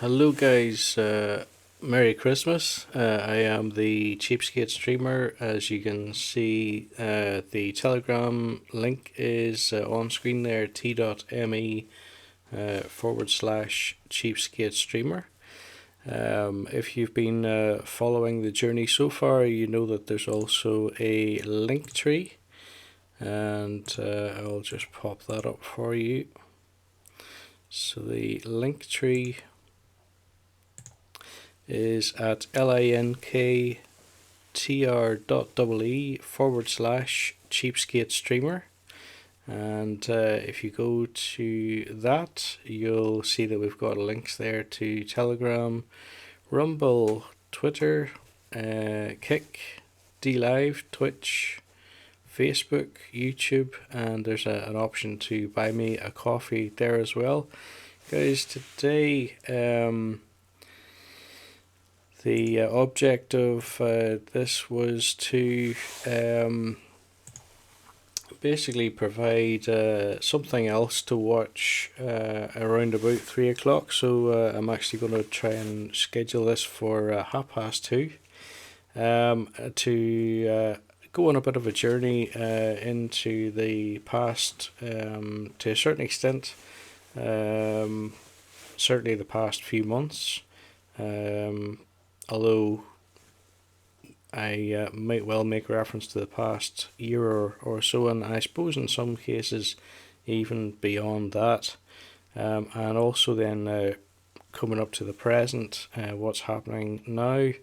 Hello, guys. Merry Christmas. I am the Cheapskate streamer. As you can see, the Telegram link is on screen there, t.me / Cheapskate streamer. If you've been following the journey so far, you know that there's also a link tree, and I'll just pop that up for you. So the link tree is at linktr.ee / cheapskate streamer. And if you go to that, you'll see that we've got links there to Telegram, Rumble, Twitter, Kick, DLive, Twitch, Facebook, YouTube, and there's an option to buy me a coffee there as well. Guys, today the object of this was to basically provide something else to watch around about 3 o'clock. So I'm actually going to try and schedule this for 2:30 to go on a bit of a journey into the past to a certain extent, certainly the past few months. Although I might well make reference to the past year or so, and I suppose in some cases even beyond that. And also then coming up to the present, what's happening now,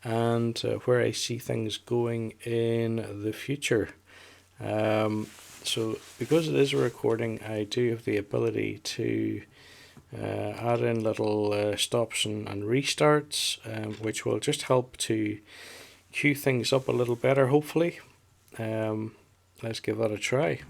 and where I see things going in the future. So because it is a recording, I do have the ability to add in little stops and restarts, which will just help to cue things up a little better, hopefully. Let's give that a try.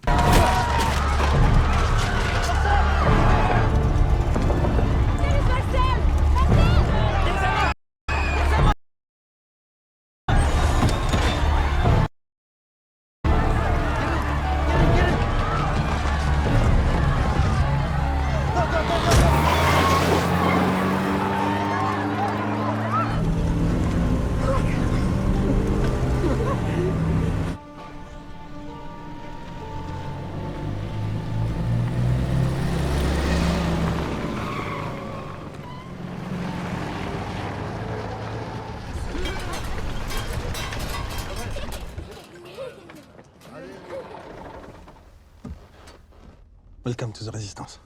Welcome to the Resistance.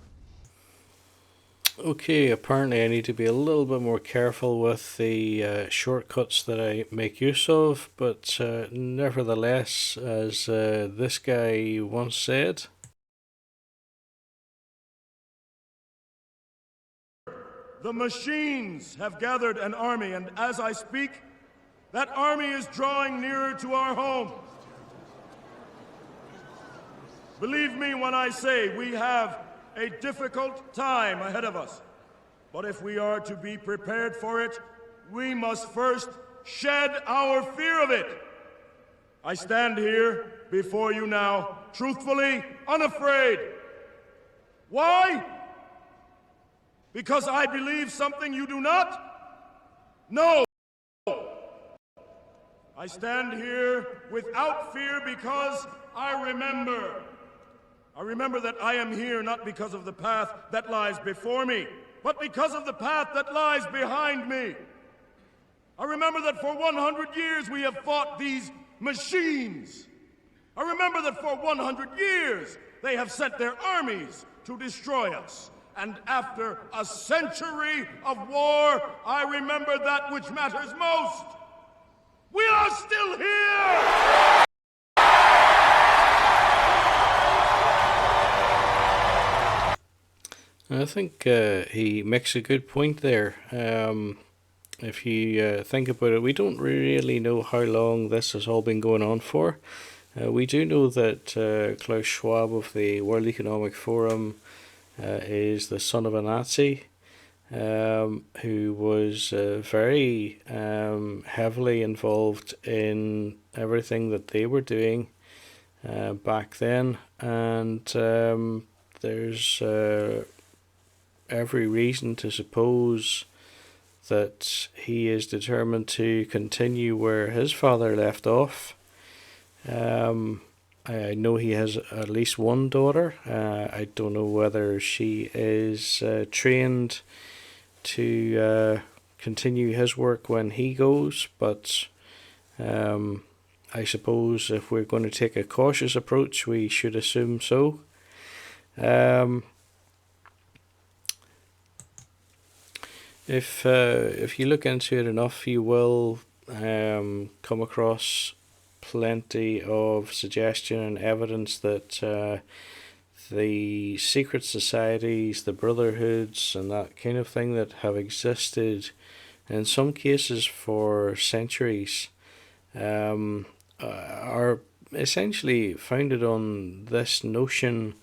Okay, apparently I need to be a little bit more careful with the shortcuts that I make use of, but nevertheless, as this guy once said, the machines have gathered an army, and as I speak, that army is drawing nearer to our home. Believe me when I say we have a difficult time ahead of us. But if we are to be prepared for it, we must first shed our fear of it. I stand here before you now, truthfully, unafraid. Why? Because I believe something you do not? No! I stand here without fear because I remember. I remember that I am here not because of the path that lies before me, but because of the path that lies behind me. I remember that for 100 years we have fought these machines. I remember that for 100 years they have sent their armies to destroy us. And after a century of war, I remember that which matters most. We are still here! I think he makes a good point there. If you think about it, we don't really know how long this has all been going on for. We do know that Klaus Schwab of the World Economic Forum is the son of a Nazi, who was very heavily involved in everything that they were doing back then. And there's every reason to suppose that he is determined to continue where his father left off. I know he has at least one daughter. I don't know whether she is trained to continue his work when he goes, but I suppose if we're going to take a cautious approach, we should assume so. If you look into it enough, you will come across plenty of suggestion and evidence that the secret societies, the brotherhoods, and that kind of thing that have existed in some cases for centuries are essentially founded on this notion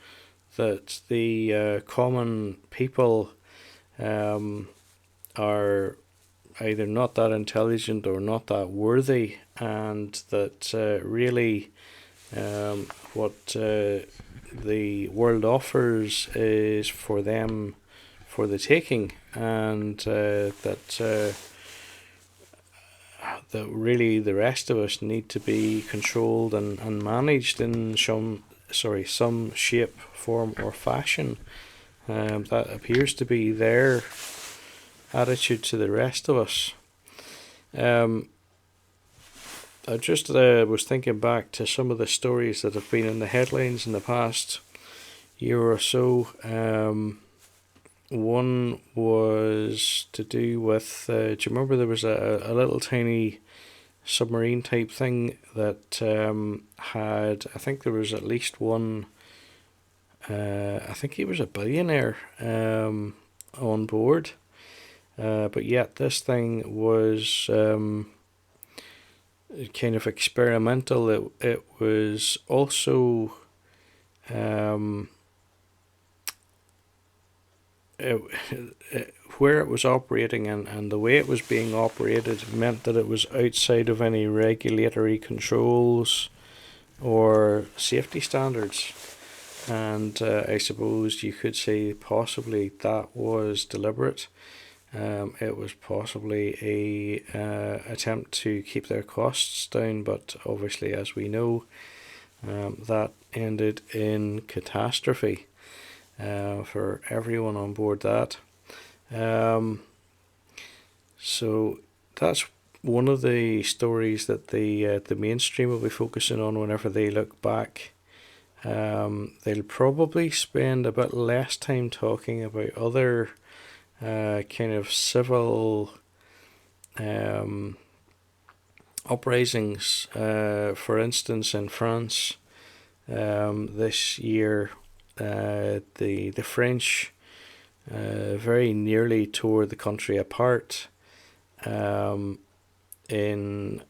that the common people are either not that intelligent or not that worthy, and that really what the world offers is for them for the taking, and that really the rest of us need to be controlled and managed in some shape, form, or fashion. That appears to be their attitude to the rest of us. I just was thinking back to some of the stories that have been in the headlines in the past year or so. One was to do with, do you remember there was a little tiny submarine type thing that had, I think there was at least one, I think he was a billionaire on board. But yet this thing was kind of experimental. It was also where it was operating and the way it was being operated meant that it was outside of any regulatory controls or safety standards. And I suppose you could say possibly that was deliberate. It was possibly a attempt to keep their costs down, but obviously, as we know, that ended in catastrophe for everyone on board that. So that's one of the stories that the mainstream will be focusing on whenever they look back. They'll probably spend a bit less time talking about other kind of civil uprisings. For instance, in France this year, the French very nearly tore the country apart in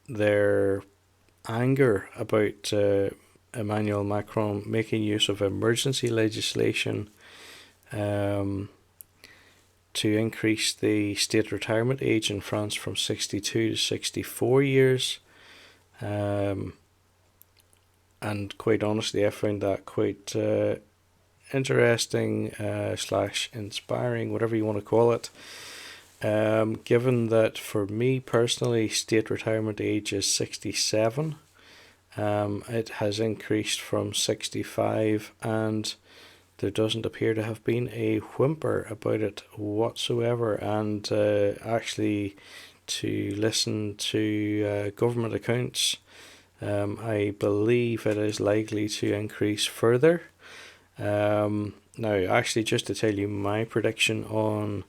their anger about Emmanuel Macron making use of emergency legislation to increase the state retirement age in France from 62 to 64 years. And quite honestly, I found that quite interesting / inspiring, whatever you want to call it. Given that for me personally, state retirement age is 67. It has increased from 65, and there doesn't appear to have been a whimper about it whatsoever. And actually, to listen to government accounts, I believe it is likely to increase further. Now, actually, just to tell you my prediction on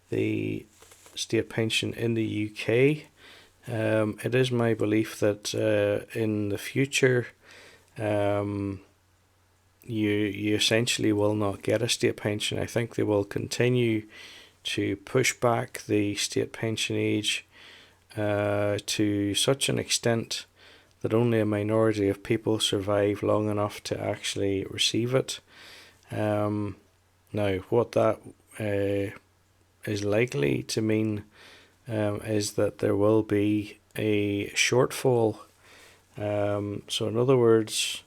the state pension in the UK, it is my belief that in the future, you essentially will not get a state pension. I think they will continue to push back the state pension age to such an extent that only a minority of people survive long enough to actually receive it. Now, what that is likely to mean is that there will be a shortfall. So in other words,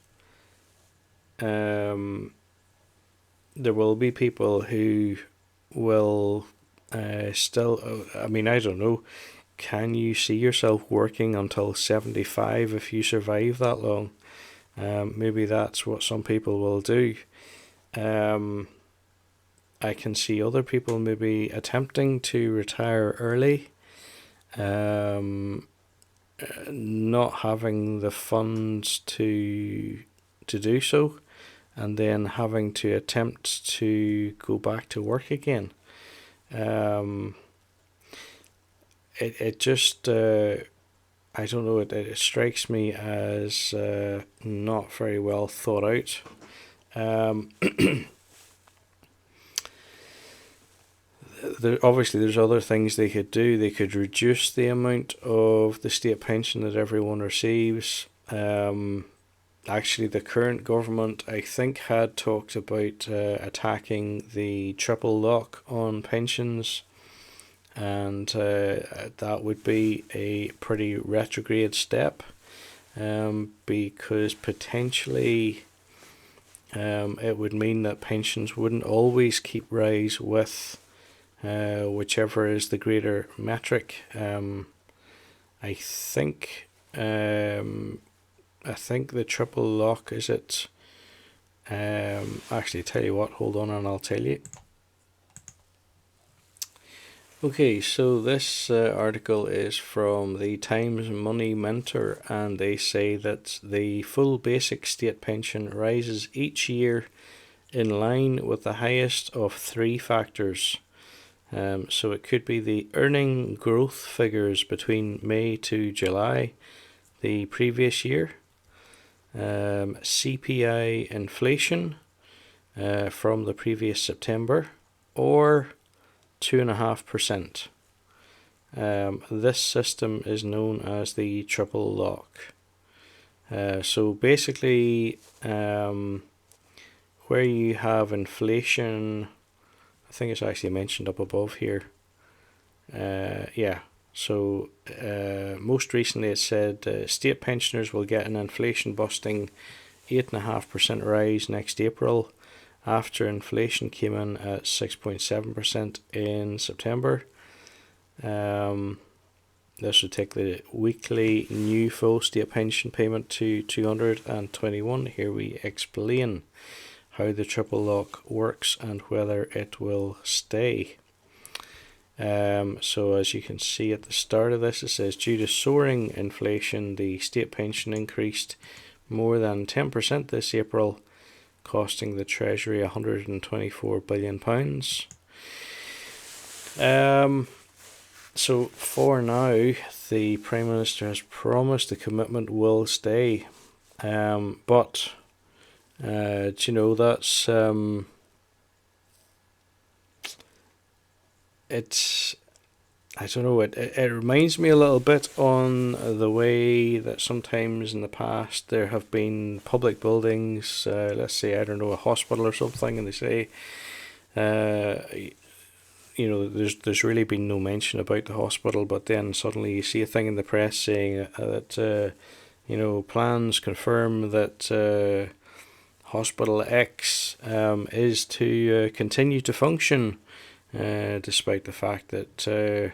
there will be people who will still, I mean, I don't know, can you see yourself working until 75 if you survive that long? Maybe that's what some people will do. I can see other people maybe attempting to retire early, not having the funds to do so, and then having to attempt to go back to work again. It just I don't know, it strikes me as not very well thought out. Obviously there's other things they could do. They could reduce the amount of the state pension that everyone receives. Actually, the current government, I think, had talked about attacking the triple lock on pensions, and that would be a pretty retrograde step, because potentially it would mean that pensions wouldn't always keep rise with whichever is the greater metric. I think the triple lock is it. Actually, tell you what, hold on and I'll tell you. Okay, so this article is from the Times Money Mentor, and they say that the full basic state pension rises each year in line with the highest of three factors. So it could be the earning growth figures between May to July the previous year, CPI inflation from the previous September, or 2.5%. This system is known as the triple lock. So basically, where you have inflation, I think it's actually mentioned up above here. So most recently it said state pensioners will get an inflation busting 8.5% rise next April, after inflation came in at 6.7% in September. This would take the weekly new full state pension payment to 221. Here we explain how the triple lock works and whether it will stay. So as you can see at the start of this, it says due to soaring inflation, the state pension increased more than 10% this April, costing the Treasury £124 billion. So for now, the Prime Minister has promised the commitment will stay. But do you know, that's it's, I don't know, it reminds me a little bit on the way that sometimes in the past there have been public buildings, let's say, I don't know, a hospital or something, and they say, there's really been no mention about the hospital, but then suddenly you see a thing in the press saying that, plans confirm that Hospital X is to continue to function, despite the fact that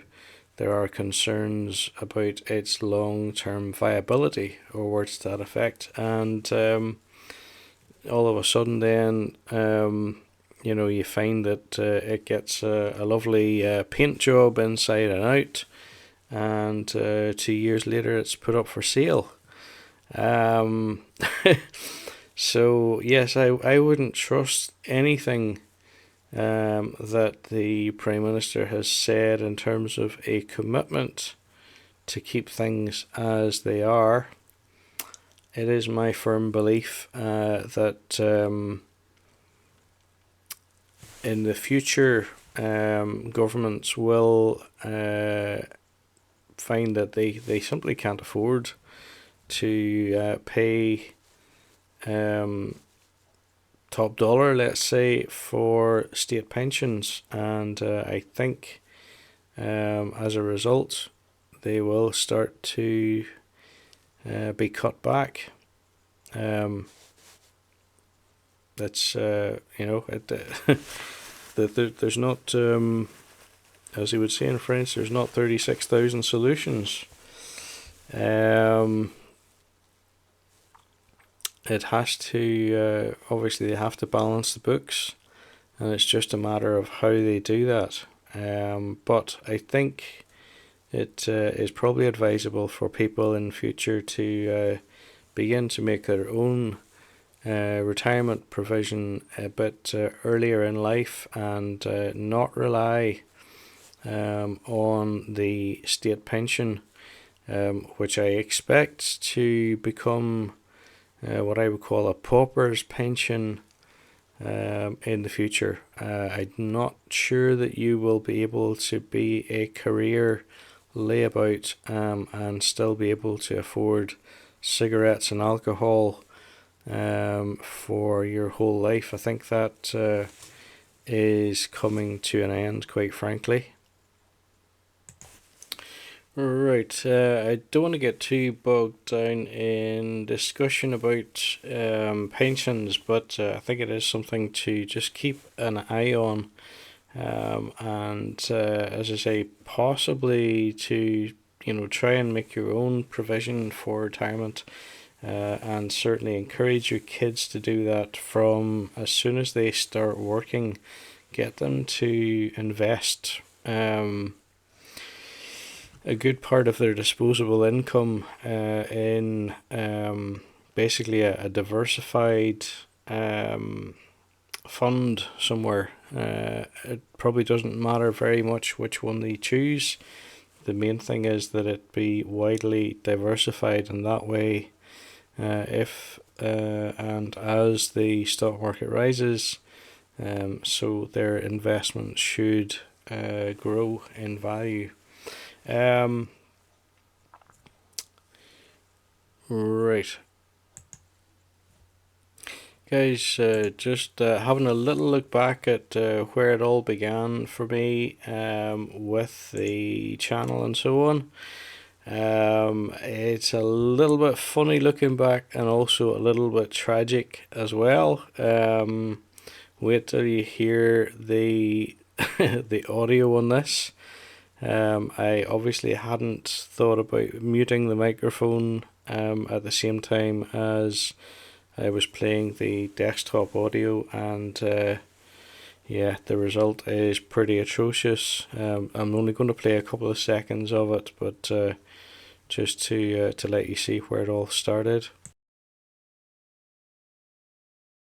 there are concerns about its long-term viability, or words to that effect. And all of a sudden then, you find that it gets a lovely paint job inside and out, and 2 years later it's put up for sale. So yes, I wouldn't trust anything that the Prime Minister has said in terms of a commitment to keep things as they are. It is my firm belief that in the future, governments will find that they simply can't afford to pay top dollar, let's say, for state pensions, and I think as a result they will start to be cut back. That's the there's not, as he would say in French, there's not 36,000 solutions. It has to, obviously they have to balance the books, and it's just a matter of how they do that. But I think it is probably advisable for people in future to begin to make their own retirement provision a bit earlier in life, and not rely on the state pension, which I expect to become what I would call a pauper's pension in the future. I'm not sure that you will be able to be a career layabout and still be able to afford cigarettes and alcohol for your whole life. I think that is coming to an end, quite frankly. Right, I don't want to get too bogged down in discussion about pensions, but I think it is something to just keep an eye on, and as I say, possibly to try and make your own provision for retirement, and certainly encourage your kids to do that from as soon as they start working. Get them to invest a good part of their disposable income in basically a diversified fund somewhere. It probably doesn't matter very much which one they choose. The main thing is that it be widely diversified, and that way if and as the stock market rises, so their investment should grow in value. Right, guys, just having a little look back at where it all began for me, with the channel and so on. It's a little bit funny looking back, and also a little bit tragic as well. Wait till you hear the the audio on this. I obviously hadn't thought about muting the microphone at the same time as I was playing the desktop audio, and yeah, the result is pretty atrocious. I'm only going to play a couple of seconds of it, but just to let you see where it all started.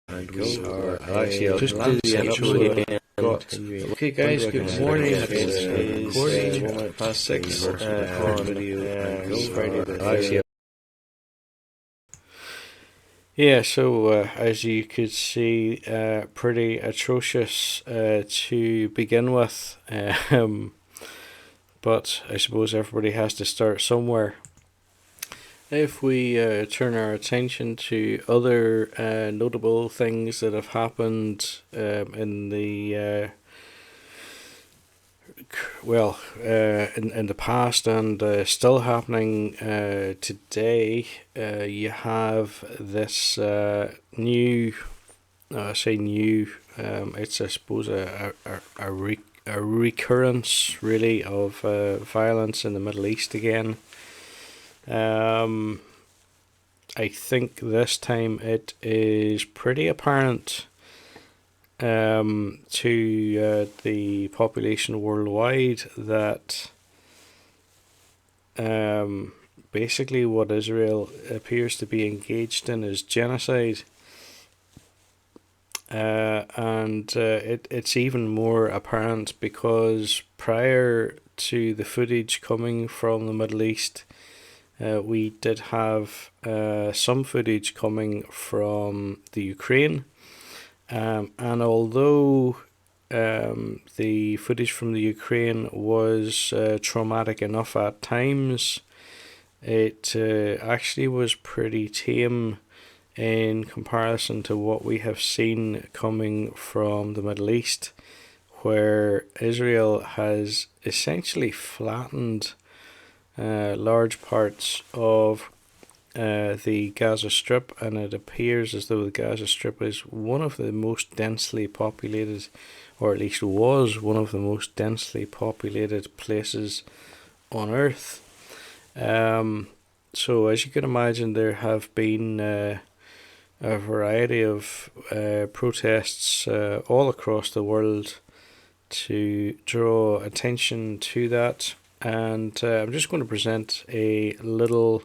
And we are Actually, I'll just do the intro again. Okay, guys, good morning. It is recording past 6 on Friday the Yeah, so as you could see, pretty atrocious to begin with, but I suppose everybody has to start somewhere. If we turn our attention to other notable things that have happened in the in the past, and still happening today, you have this new, I say new, it's I suppose a recurrence really of violence in the Middle East again. I think this time it is pretty apparent to the population worldwide that basically what Israel appears to be engaged in is genocide, and it's even more apparent because prior to the footage coming from the Middle East, we did have some footage coming from the Ukraine. And although the footage from the Ukraine was traumatic enough at times, it actually was pretty tame in comparison to what we have seen coming from the Middle East, where Israel has essentially flattened large parts of the Gaza Strip, and it appears as though the Gaza Strip is one of the most densely populated or at least was one of the most densely populated places on Earth. So as you can imagine, there have been a variety of protests all across the world to draw attention to that, and I'm just going to present a little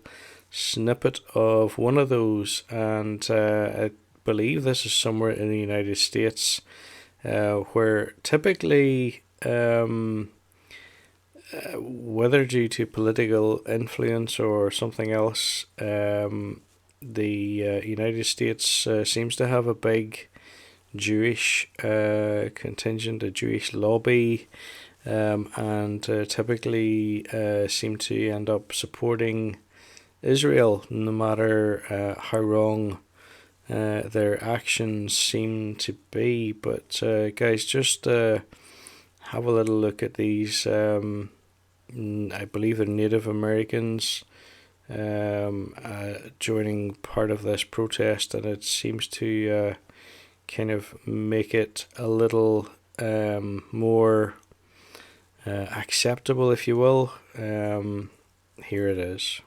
snippet of one of those, and I believe this is somewhere in the United States, where typically, whether due to political influence or something else, the United States seems to have a big Jewish contingent, a Jewish lobby, and typically seem to end up supporting Israel, no matter how wrong their actions seem to be. But guys, just have a little look at these. I believe they're Native Americans joining part of this protest, and it seems to kind of make it a little more acceptable, if you will. Here it is.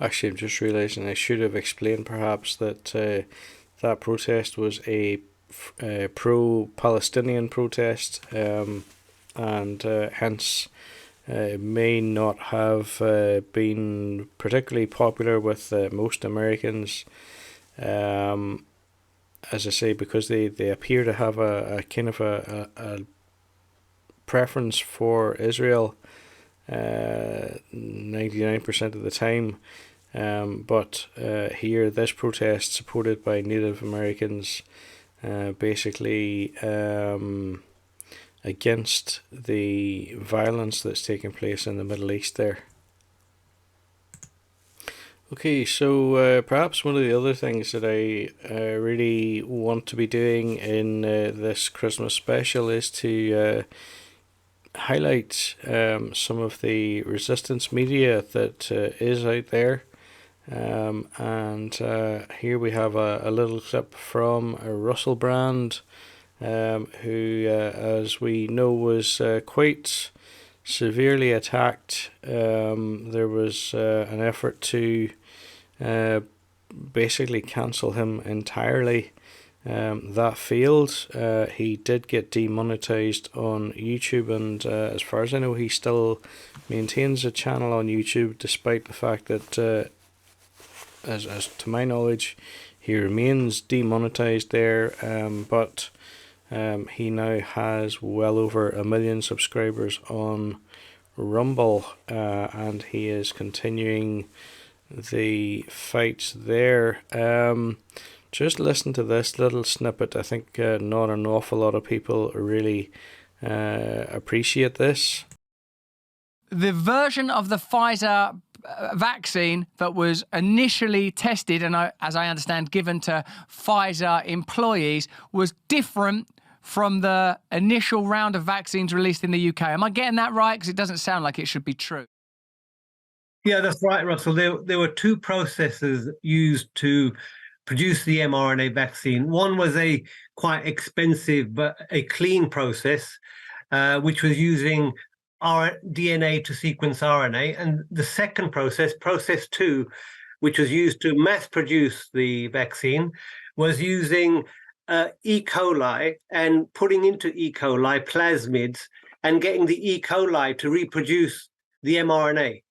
Actually, I'm just realizing I should have explained perhaps that that protest was a pro-Palestinian protest, and hence may not have been particularly popular with most Americans. As I say, because they appear to have a kind of a preference for Israel 99% of the time. But here, this protest supported by Native Americans, basically against the violence that's taking place in the Middle East there. Okay, so perhaps one of the other things that I really want to be doing in this Christmas special is to highlight some of the resistance media that is out there. And here we have a little clip from Russell Brand, who, as we know, was quite severely attacked. There was an effort to basically cancel him entirely. That failed. He did get demonetized on YouTube, and as far as I know, he still maintains a channel on YouTube, despite the fact that as to my knowledge, he remains demonetized there, but he now has well over 1 million subscribers on Rumble, and he is continuing the fight there. Just listen to this little snippet. I think not an awful lot of people really appreciate this. The version of the Pfizer vaccine that was initially tested and, as I understand, given to Pfizer employees was different from the initial round of vaccines released in the UK. Am I getting that right? Because it doesn't sound like it should be true. Yeah, that's right, Russell. There were two processes used to produce the mRNA vaccine. One was a quite expensive but a clean process, which was using our DNA to sequence RNA. And the second process, process 2, which was used to mass produce the vaccine, was using E. coli and putting into E. coli plasmids and getting the E. coli to reproduce the mRNA.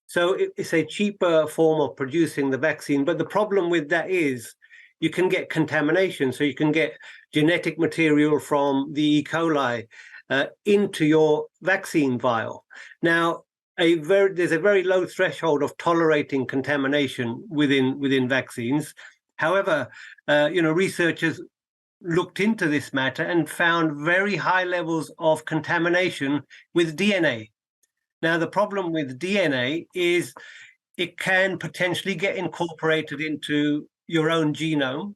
So it's a cheaper form of producing the vaccine. But the problem with that is you can get contamination. So you can get genetic material from the E. coli into your vaccine vial. Now, there's a very low threshold of tolerating contamination within vaccines, However, researchers looked into this matter and found very high levels of contamination with DNA. Now, the problem with DNA is it can potentially get incorporated into your own genome.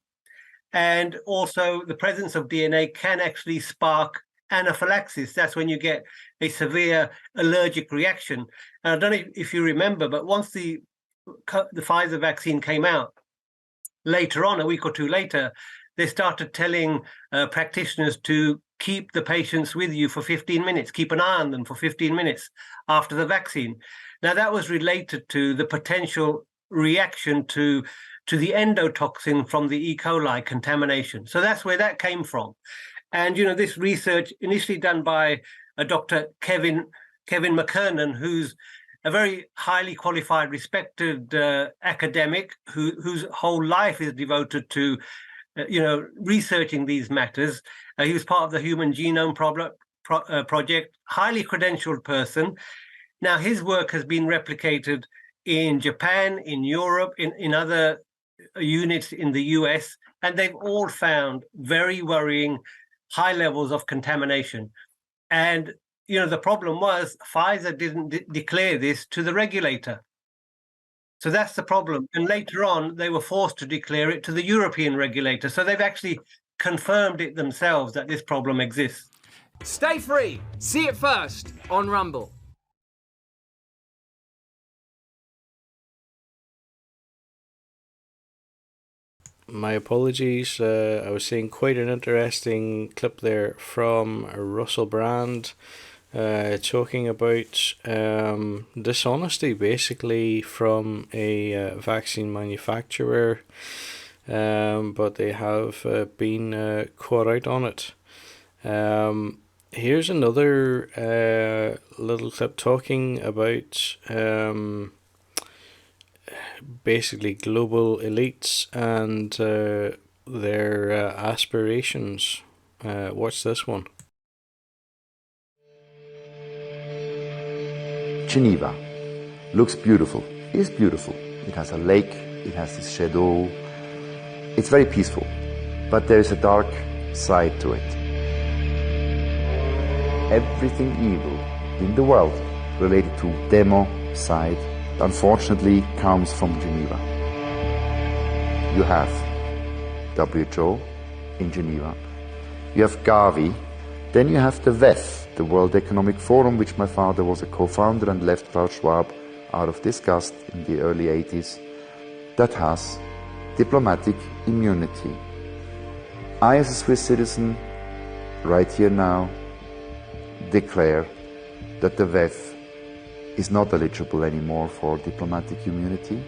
And also the presence of DNA can actually spark anaphylaxis. That's when you get a severe allergic reaction. And I don't know if you remember, but once the Pfizer vaccine came out, later on, a week or two later, they started telling practitioners to keep the patients with you for 15 minutes, keep an eye on them for 15 minutes after the vaccine. Now, that was related to the potential reaction to the endotoxin from the E. coli contamination. So that's where that came from. And, this research initially done by Dr. Kevin McKernan, who's a very highly qualified, respected academic whose whole life is devoted to, researching these matters. He was part of the Human Genome Project, highly credentialed person. Now, his work has been replicated in Japan, in Europe, in other units in the US, and they've all found very worrying high levels of contamination. And, the problem was Pfizer didn't declare this to the regulator. So that's the problem. And later on, they were forced to declare it to the European regulator. So they've actually confirmed it themselves that this problem exists. Stay free. See it first on Rumble. My apologies. I was seeing quite an interesting clip there from Russell Brand talking about dishonesty, basically, from a vaccine manufacturer, but they have been caught out on it. Here's another little clip talking about basically global elites and their aspirations. Watch this one. Geneva looks beautiful, is beautiful. It has a lake, it has this shadow. It's very peaceful, but there is a dark side to it. Everything evil in the world related to democide, unfortunately, comes from Geneva. You have WHO in Geneva, you have Gavi, then you have the WEF, the World Economic Forum, which my father was a co-founder and left Klaus Schwab out of disgust in the early 80s, that has diplomatic immunity. I, as a Swiss citizen, right here now, declare that the WEF is not eligible anymore for diplomatic immunity.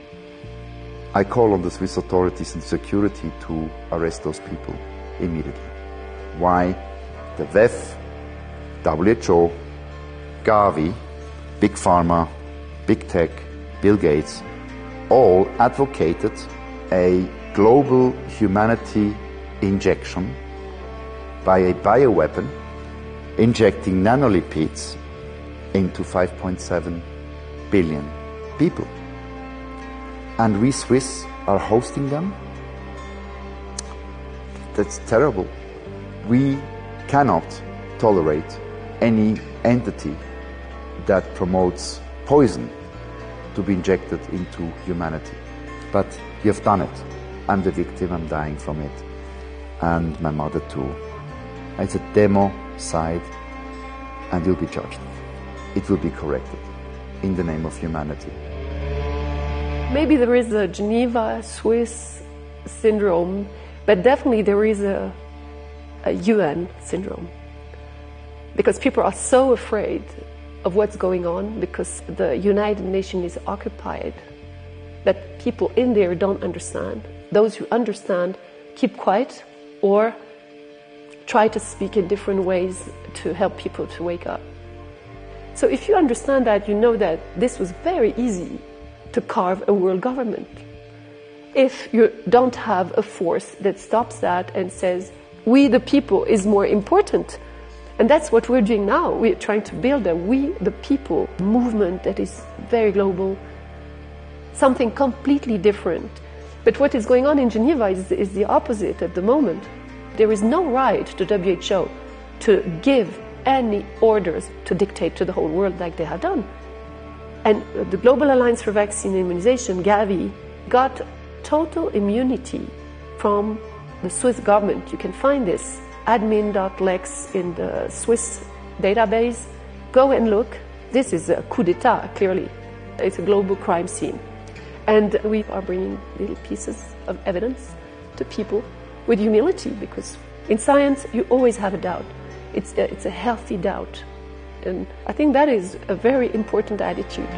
I call on the Swiss authorities and security to arrest those people immediately. Why? The WEF, WHO, Gavi, Big Pharma, Big Tech, Bill Gates, all advocated a global humanity injection by a bioweapon, injecting nanolipids into 5.7 billion people. And we Swiss are hosting them? That's terrible. We cannot tolerate any entity that promotes poison to be injected into humanity. But you have done it. I'm the victim, I'm dying from it. And my mother too. It's a democide, and you'll be judged. It will be corrected in the name of humanity. Maybe there is a Geneva Swiss syndrome, but definitely there is a UN syndrome. Because people are so afraid of what's going on because the United Nations is occupied that people in there don't understand. Those who understand keep quiet or try to speak in different ways to help people to wake up. So if you understand that, you know that this was very easy to carve a world government. If you don't have a force that stops that and says, we the people is more important. And that's what we're doing now. We're trying to build a we the people movement that is very global, something completely different. But what is going on in Geneva is the opposite at the moment. There is no right to WHO to give any orders to dictate to the whole world like they have done. And the Global Alliance for Vaccine Immunization, Gavi, got total immunity from the Swiss government. You can find this, admin.lex in the Swiss database. Go and look. This is a coup d'etat, clearly. It's a global crime scene. And we are bringing little pieces of evidence to people with humility, because in science you always have a doubt. It's a healthy doubt. And I think that is a very important attitude.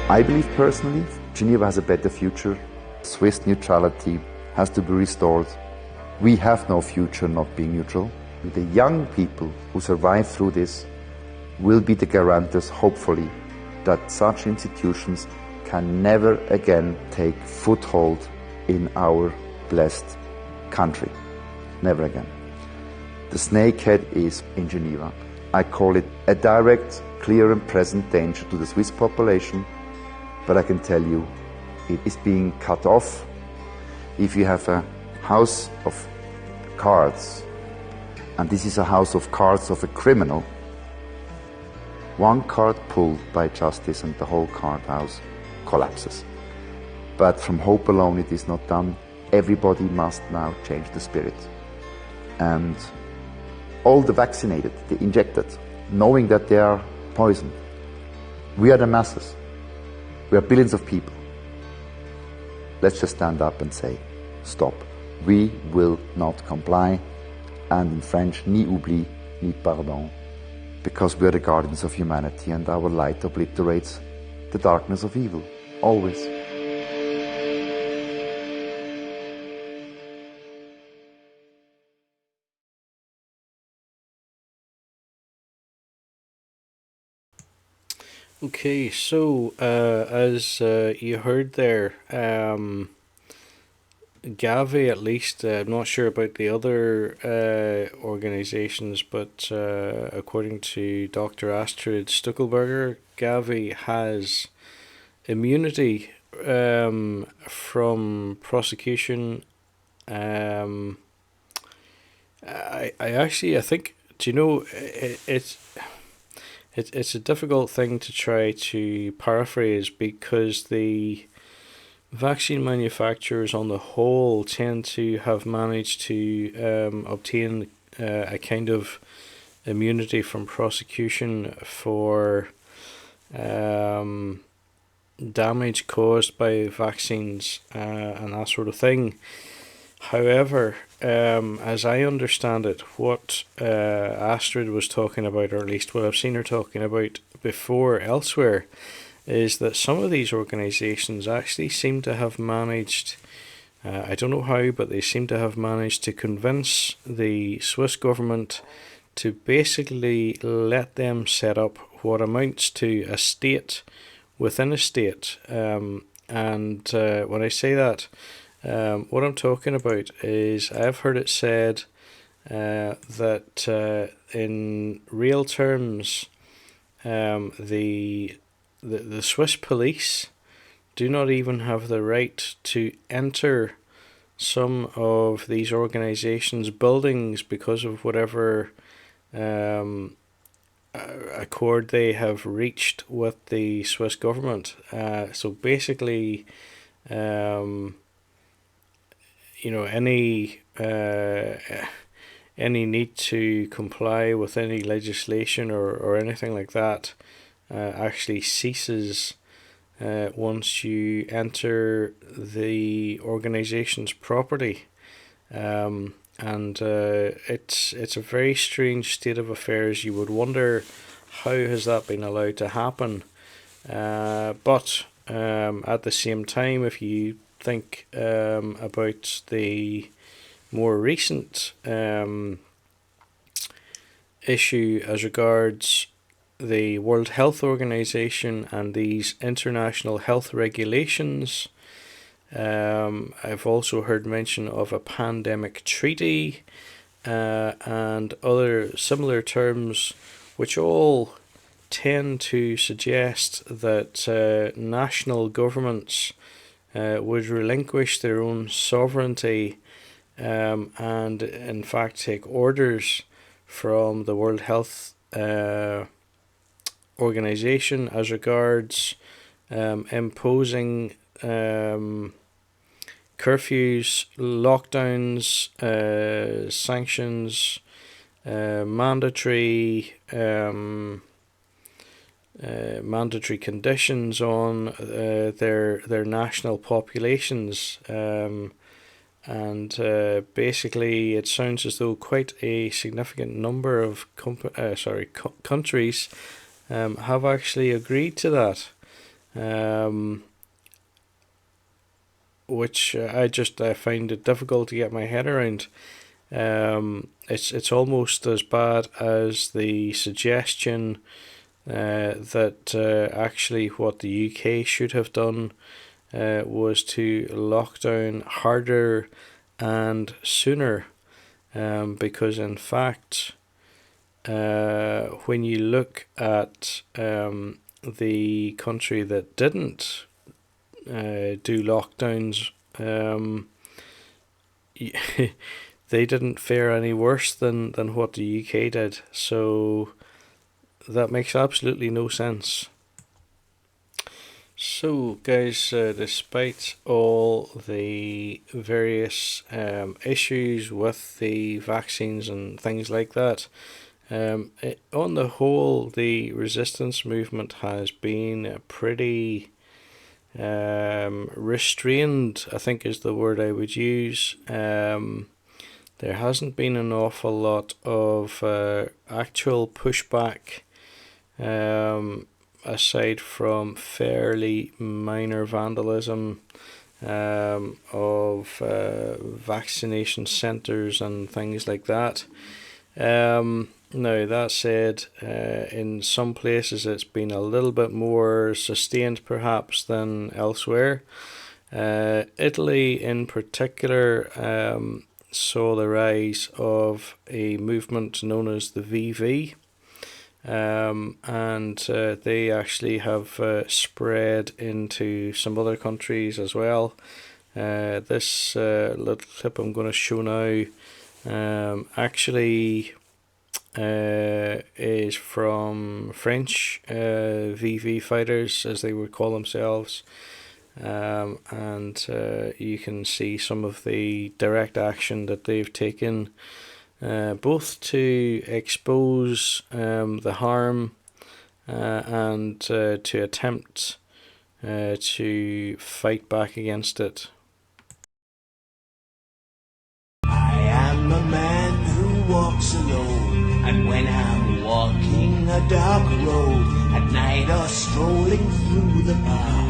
I believe personally Geneva has a better future. Swiss neutrality has to be restored. We have no future not being neutral. The young people who survive through this will be the guarantors, hopefully, that such institutions can never again take foothold in our blessed country. Never again. The snakehead is in Geneva. I call it a direct, clear and present danger to the Swiss population, but I can tell you it is being cut off. If you have a house of cards, and this is a house of cards of a criminal, one card pulled by justice and the whole card house collapses. But from hope alone it is not done. Everybody must now change the spirit. And all the vaccinated, the injected, knowing that they are poisoned. We are the masses. We are billions of people. Let's just stand up and say, stop. We will not comply. And in French, ni oubli, ni pardon. Because we are the guardians of humanity, and our light obliterates the darkness of evil, always. Okay, so as you heard there, Gavi, at least, I'm not sure about the other organizations, but according to Dr. Astrid Stuckelberger, Gavi has immunity from prosecution. I think, do you know, it's a difficult thing to try to paraphrase, because the vaccine manufacturers on the whole tend to have managed to obtain a kind of immunity from prosecution for damage caused by vaccines and that sort of thing. However, as I understand it, what Astrid was talking about, or at least what I've seen her talking about before elsewhere, is that some of these organizations actually seem to have managed, I don't know how, but they seem to have managed to convince the Swiss government to basically let them set up what amounts to a state within a state. And when I say that, what I'm talking about is I've heard it said that in real terms, the Swiss police do not even have the right to enter some of these organizations' buildings because of whatever accord they have reached with the Swiss government. So basically, any need to comply with any legislation or anything like that actually ceases once you enter the organization's property. And it's a very strange state of affairs. You would wonder, how has that been allowed to happen? But at the same time, if you think about the more recent issue as regards the World Health Organization and these international health regulations, I've also heard mention of a pandemic treaty and other similar terms, which all tend to suggest that national governments would relinquish their own sovereignty and in fact take orders from the World Health Organization as regards imposing curfews, lockdowns, sanctions, mandatory conditions on their national populations, and basically it sounds as though quite a significant number of countries have actually agreed to that, which I find it difficult to get my head around. It's almost as bad as the suggestion that actually what the UK should have done was to lock down harder and sooner, because in fact when you look at the country that didn't do lockdowns, they didn't fare any worse than what the UK did. So that makes absolutely no sense. So guys, despite all the various issues with the vaccines and things like that, on the whole, the resistance movement has been pretty restrained, I think is the word I would use. There hasn't been an awful lot of actual pushback, aside from fairly minor vandalism of vaccination centres and things like that. Now, that said, in some places it's been a little bit more sustained perhaps than elsewhere. Italy in particular saw the rise of a movement known as the VV, and they actually have spread into some other countries as well. This little clip I'm going to show now actually is from French VV fighters, as they would call themselves, and you can see some of the direct action that they've taken, both to expose the harm and to attempt to fight back against it. I am a man who walks alone, and when I'm walking a dark road at night or strolling through the park,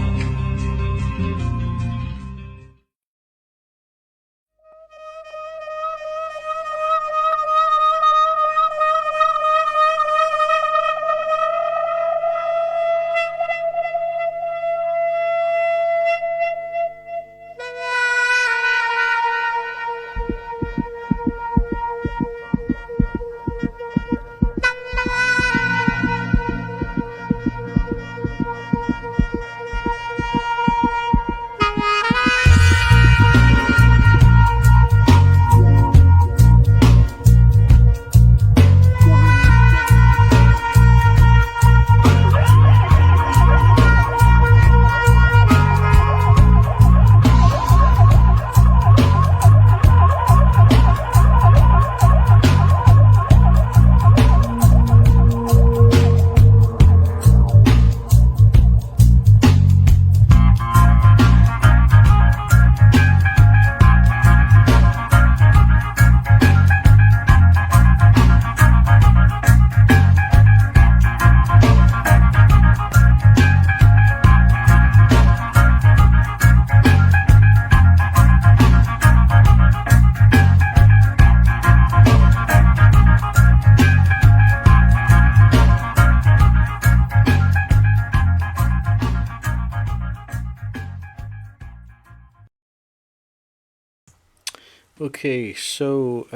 Okay, so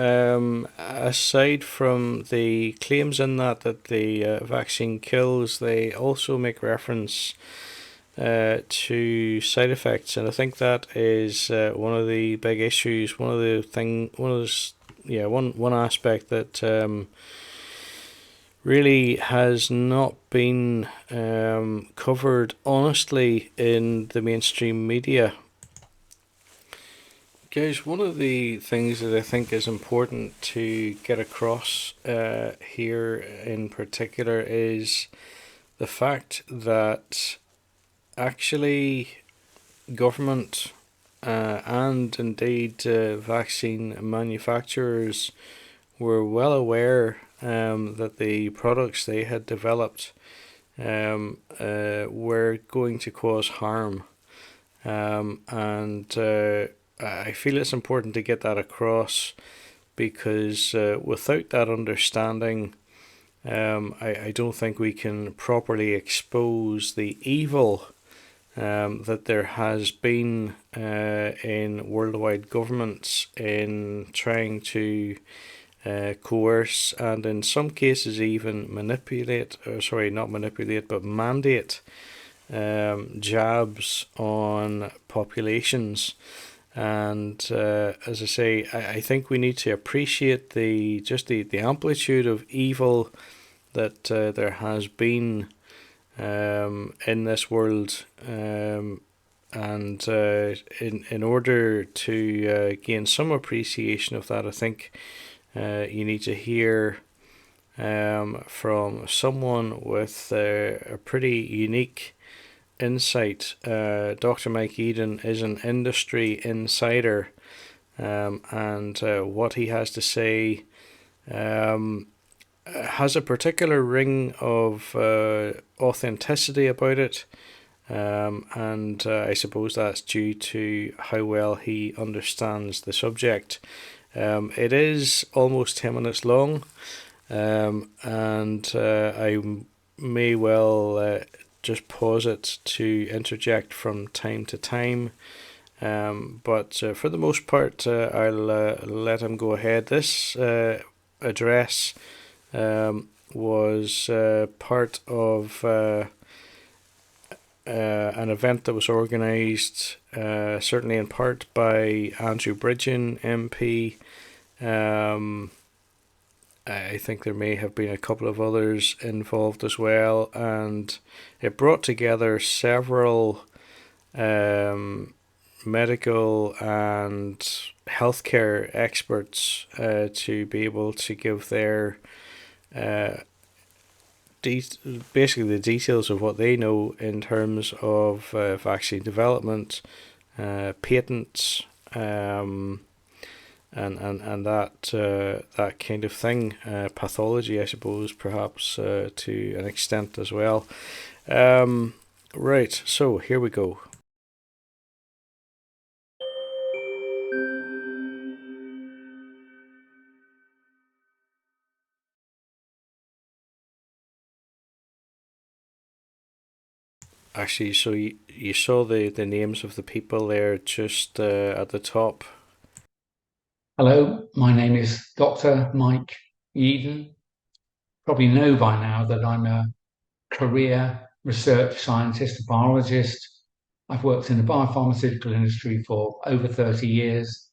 aside from the claims in that the vaccine kills, they also make reference to side effects, and I think that is one of the big issues. One aspect that really has not been covered honestly in the mainstream media. Guys, one of the things that I think is important to get across here in particular is the fact that actually government and indeed vaccine manufacturers were well aware that the products they had developed were going to cause harm, and I feel it's important to get that across, because without that understanding, I don't think we can properly expose the evil that there has been in worldwide governments in trying to coerce and in some cases even mandate jabs on populations. And as I say, I think we need to appreciate the amplitude of evil that there has been in this world, and in order to gain some appreciation of that, I think you need to hear from someone with a pretty unique insight. Dr. Mike Eden is an industry insider, and what he has to say has a particular ring of authenticity about it, and I suppose that's due to how well he understands the subject. It is almost 10 minutes long, and I may well just pause it to interject from time to time, but for the most part I'll let him go ahead. This address was part of an event that was organised certainly in part by Andrew Bridgen MP. I think there may have been a couple of others involved as well, and it brought together several medical and healthcare experts to be able to give their basically the details of what they know in terms of vaccine development, patents, and that kind of thing, pathology, I suppose, perhaps to an extent as well. Right, so here we go. Actually, so you saw the names of the people there just at the top. Hello, my name is Dr. Mike Eden. Probably know by now that I'm a career research scientist, a biologist. I've worked in the biopharmaceutical industry for over 30 years.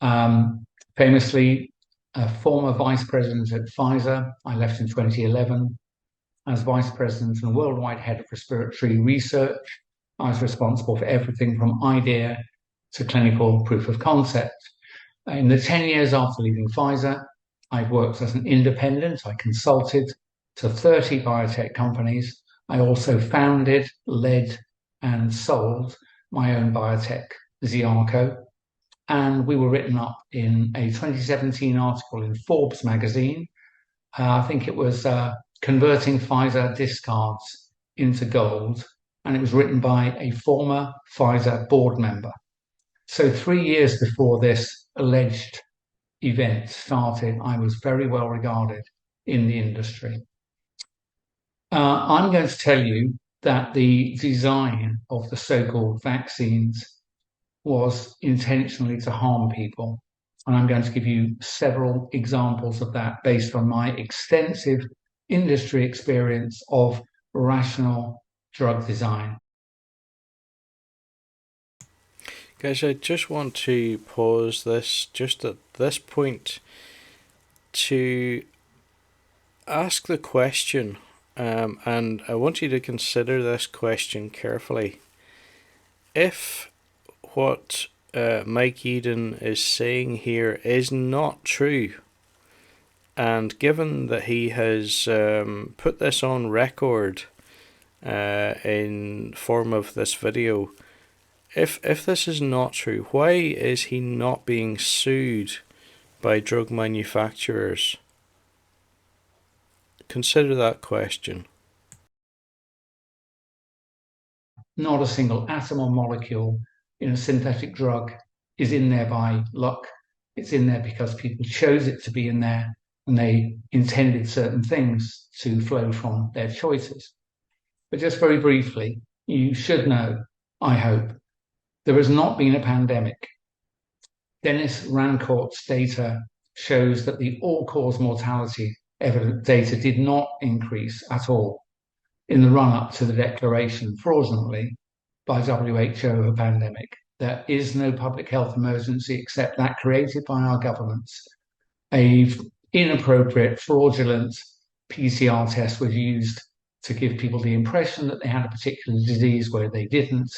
Famously, a former vice president at Pfizer. I left in 2011. As vice president and worldwide head of respiratory research, I was responsible for everything from idea to clinical proof of concept. In the 10 years after leaving Pfizer, I've worked as an independent. I consulted to 30 biotech companies. I also founded, led, and sold my own biotech, Ziarco. And we were written up in a 2017 article in Forbes magazine. I think it was Converting Pfizer Discards into Gold. And it was written by a former Pfizer board member. So 3 years before this alleged event started, I was very well regarded in the industry. I'm going to tell you that the design of the so-called vaccines was intentionally to harm people. And I'm going to give you several examples of that based on my extensive industry experience of rational drug design. Guys, I just want to pause this just at this point to ask the question, and I want you to consider this question carefully. If what Mike Eden is saying here is not true, and given that he has put this on record in form of this video, if this is not true, why is he not being sued by drug manufacturers? Consider that question. Not a single atom or molecule in a synthetic drug is in there by luck. It's in there because people chose it to be in there and they intended certain things to flow from their choices. But just very briefly, you should know, I hope, there has not been a pandemic. Dennis Rancourt's data shows that the all-cause mortality evidence data did not increase at all in the run-up to the declaration fraudulently by WHO of a pandemic. There is no public health emergency except that created by our governments. An inappropriate, fraudulent PCR test was used to give people the impression that they had a particular disease where they didn't.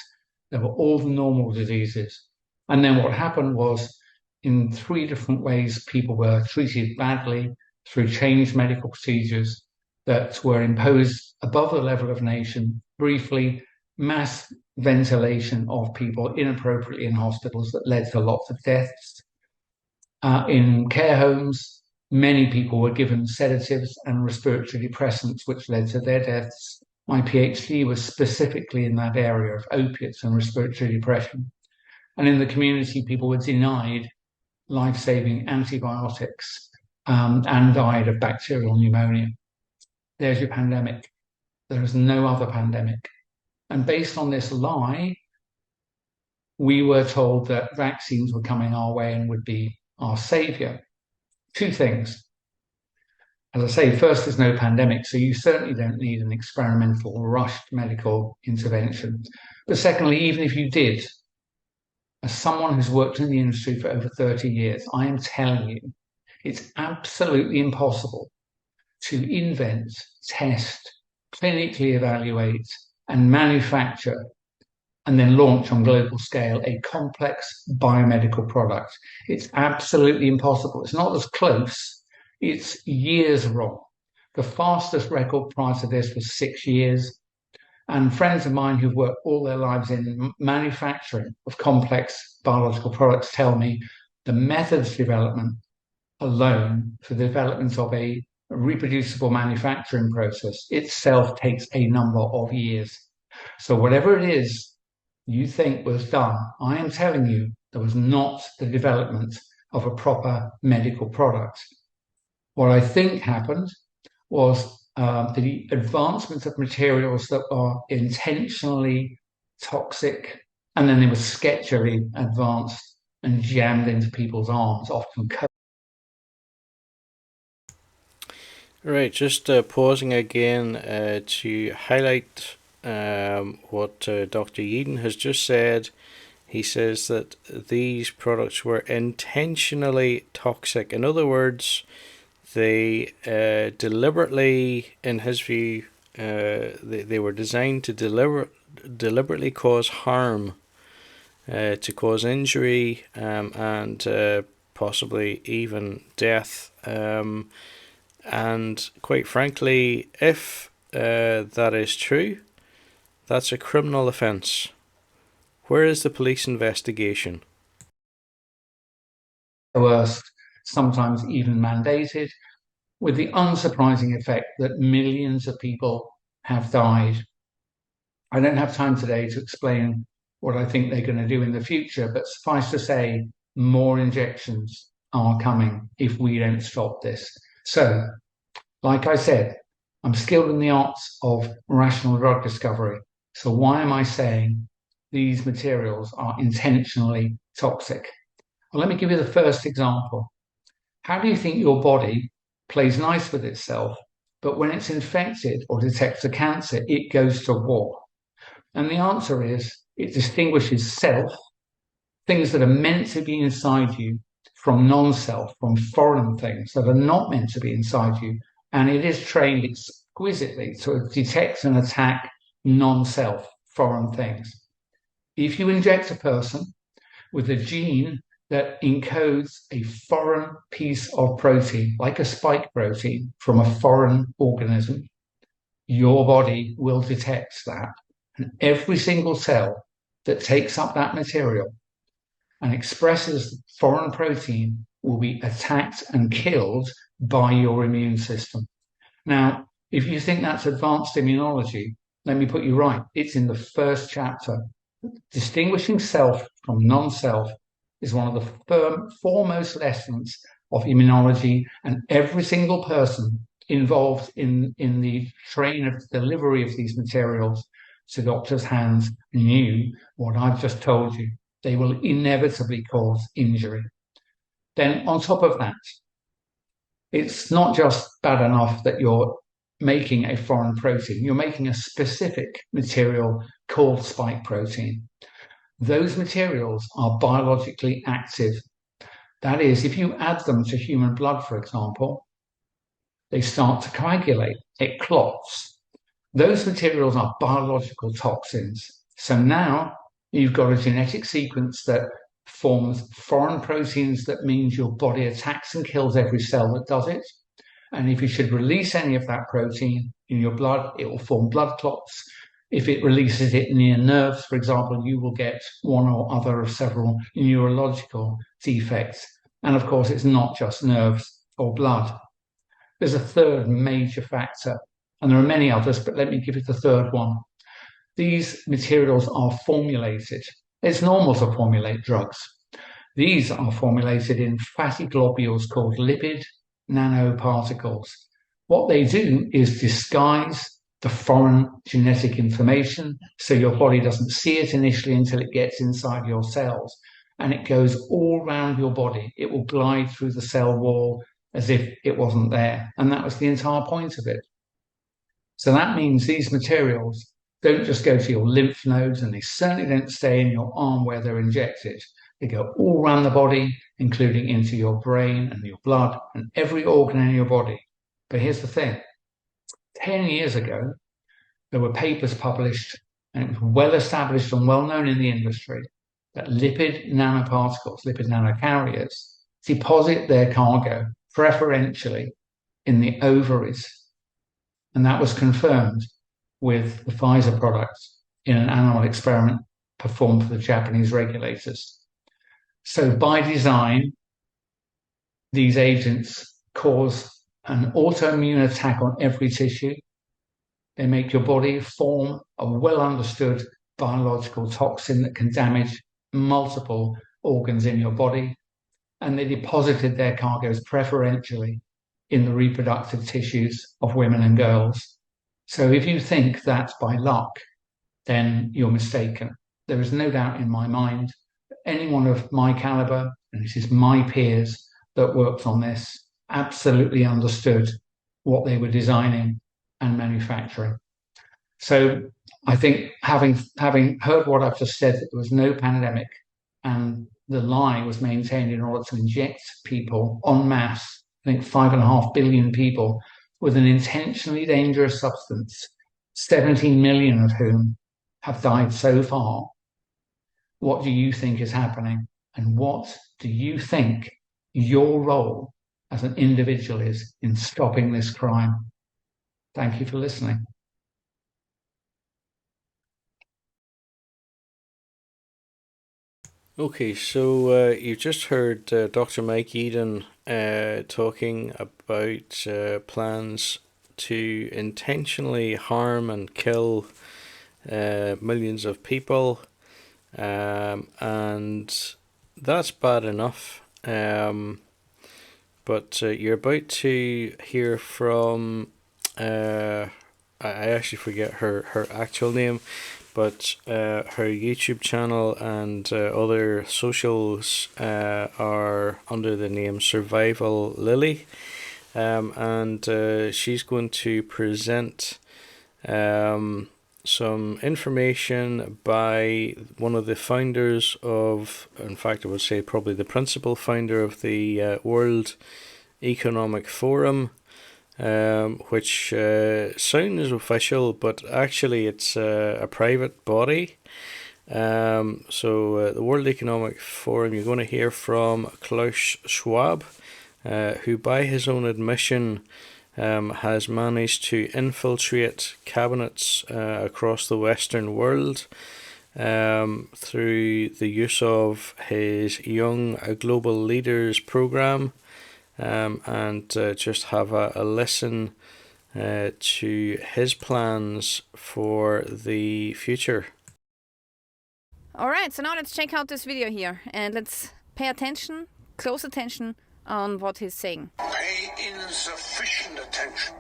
There were all the normal diseases. And then what happened was, in 3 different ways, people were treated badly through changed medical procedures that were imposed above the level of nation. Briefly, mass ventilation of people inappropriately in hospitals that led to lots of deaths. In care homes, many people were given sedatives and respiratory depressants, which led to their deaths. My PhD was specifically in that area of opiates and respiratory depression. And in the community, people were denied life-saving antibiotics and died of bacterial pneumonia. There's your pandemic. There is no other pandemic. And based on this lie, we were told that vaccines were coming our way and would be our savior. 2 things. As I say, first, there's no pandemic, so you certainly don't need an experimental, rushed medical intervention. But secondly, even if you did, as someone who's worked in the industry for over 30 years, I am telling you, it's absolutely impossible to invent, test, clinically evaluate, and manufacture, and then launch on global scale a complex biomedical product. It's absolutely impossible. It's not as close, it's years wrong. The fastest record prior to this was 6 years. And friends of mine who've worked all their lives in manufacturing of complex biological products tell me the methods development alone for the development of a reproducible manufacturing process itself takes a number of years. So whatever it is you think was done, I am telling you, there was not the development of a proper medical product. What I think happened was the advancement of materials that are intentionally toxic, and then they were sketchily advanced and jammed into people's arms, often. Right, just pausing again to highlight what Dr. Eden has just said. He says that these products were intentionally toxic. In other words, they deliberately, in his view, they were designed to deliberately cause harm, to cause injury, and possibly even death. And quite frankly, if that is true, that's a criminal offence. Where is the police investigation? Worst, sometimes even mandated, with the unsurprising effect that millions of people have died. I don't have time today to explain what I think they're going to do in the future, but suffice to say, more injections are coming if we don't stop this. So, like I said, I'm skilled in the arts of rational drug discovery. So why am I saying these materials are intentionally toxic? Well, let me give you the first example. How do you think your body plays nice with itself, but when it's infected or detects a cancer, it goes to war? And the answer is it distinguishes self things that are meant to be inside you from non-self, from foreign things that are not meant to be inside you. And it is trained exquisitely to detect and attack non-self, foreign things. If you inject a person with a gene that encodes a foreign piece of protein, like a spike protein from a foreign organism, your body will detect that. And every single cell that takes up that material and expresses foreign protein will be attacked and killed by your immune system. Now, if you think that's advanced immunology, let me put you right. It's in the first chapter. Distinguishing self from non-self is one of the foremost lessons of immunology, and every single person involved in the train of delivery of these materials to doctors' hands knew what I've just told you. They will inevitably cause injury. Then on top of that, it's not just bad enough that you're making a foreign protein, you're making a specific material called spike protein. Those materials are biologically active. That is, if you add them to human blood, for example, they start to coagulate, it clots. Those materials are biological toxins. So now you've got a genetic sequence that forms foreign proteins that means your body attacks and kills every cell that does it. And if you should release any of that protein in your blood, it will form blood clots. If it releases it near nerves, for example, you will get one or other of several neurological defects. And of course, it's not just nerves or blood. There's a third major factor, and there are many others, but let me give you the third one. These materials are formulated. It's normal to formulate drugs. These are formulated in fatty globules called lipid nanoparticles. What they do is disguise the foreign genetic information so your body doesn't see it initially until it gets inside your cells, and it goes all around your body. It will glide through the cell wall as if it wasn't there, and that was the entire point of it. So that means these materials don't just go to your lymph nodes, and they certainly don't stay in your arm where they're injected. They go all around the body, including into your brain and your blood and every organ in your body. But here's the thing. 10 years ago, there were papers published, and it was well established and well known in the industry that lipid nanoparticles, lipid nanocarriers, deposit their cargo preferentially in the ovaries. And that was confirmed with the Pfizer products in an animal experiment performed for the Japanese regulators. So by design, these agents cause an autoimmune attack on every tissue. They make your body form a well-understood biological toxin that can damage multiple organs in your body. And they deposited their cargoes preferentially in the reproductive tissues of women and girls. So if you think that's by luck, then you're mistaken. There is no doubt in my mind that anyone of my caliber, and this is my peers that worked on this, absolutely understood what they were designing and manufacturing. So I think having heard what I've just said, that there was no pandemic and the lie was maintained in order to inject people en masse, I think 5.5 billion people, with an intentionally dangerous substance, 17 million of whom have died so far. What do you think is happening? And what do you think your role as an individual is in stopping this crime? Thank you for listening. Okay, so you just heard Dr. Mike Eden talking about plans to intentionally harm and kill millions of people, and that's bad enough. But you're about to hear from, I actually forget her actual name, but her YouTube channel and other socials are under the name Survival Lily, and she's going to present some information by one of the founders of, in fact, I would say probably the principal founder of the World Economic Forum, which sounds official, but actually it's a private body. So the World Economic Forum, you're going to hear from Klaus Schwab, who by his own admission has managed to infiltrate cabinets across the Western world through the use of his Young Global Leaders program, and just have a listen to his plans for the future. All right, so now let's check out this video here and let's pay attention, close attention on what he's saying. Pay insufficient attention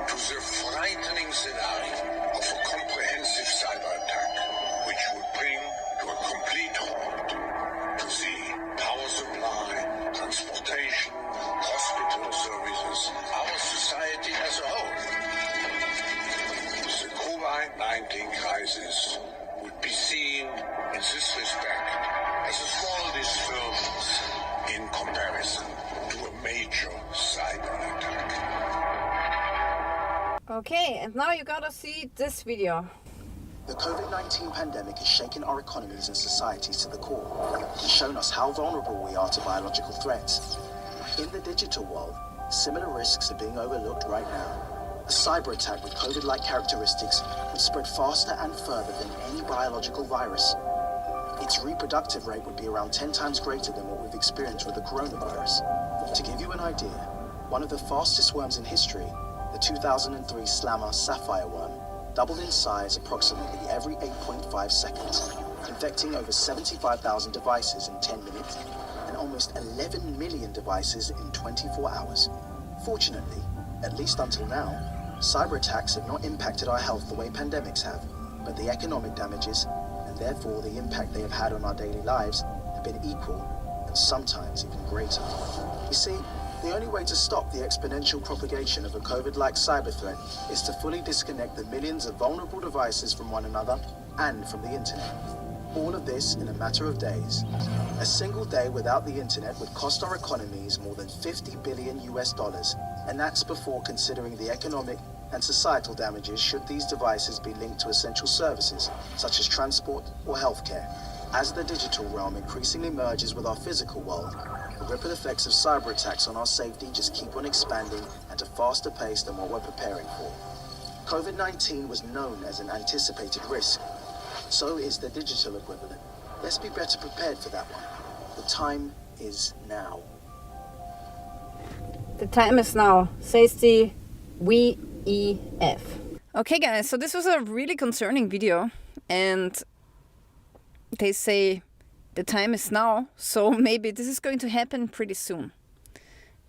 to the frightening scenario of a comprehensive cyber attack, which would bring to a complete halt to the power supply, transportation, hospital services, our society as a whole. The COVID-19 crisis would be seen in this respect as a small disturbance in comparison to a major cyber attack. Okay, and now you gotta see this video. The COVID-19 pandemic has shaken our economies and societies to the core and shown us how vulnerable we are to biological threats. In the digital world, similar risks are being overlooked right now. A cyber attack with COVID-like characteristics would spread faster and further than any biological virus. Its reproductive rate would be around 10 times greater than what we've experienced with the coronavirus. To give you an idea, one of the fastest worms in history, the 2003 Slammer sapphire worm, doubled in size approximately every 8.5 seconds, infecting over 75,000 devices in 10 minutes and almost 11 million devices in 24 hours. Fortunately, at least until now, cyber attacks have not impacted our health the way pandemics have, but the economic damages, and therefore the impact they have had on our daily lives, have been equal and sometimes even greater. You see, the only way to stop the exponential propagation of a COVID-like cyber threat is to fully disconnect the millions of vulnerable devices from one another and from the internet. All of this in a matter of days. A single day without the internet would cost our economies more than $50 billion, and that's before considering the economic and societal damages should these devices be linked to essential services, such as transport or healthcare. As the digital realm increasingly merges with our physical world, the ripple effects of cyber attacks on our safety just keep on expanding at a faster pace than what we're preparing for. COVID-19 was known as an anticipated risk. So is the digital equivalent. Let's be better prepared for that one. The time is now. The time is now, says the WEF. Okay guys, so this was a really concerning video and they say the time is now, so maybe this is going to happen pretty soon.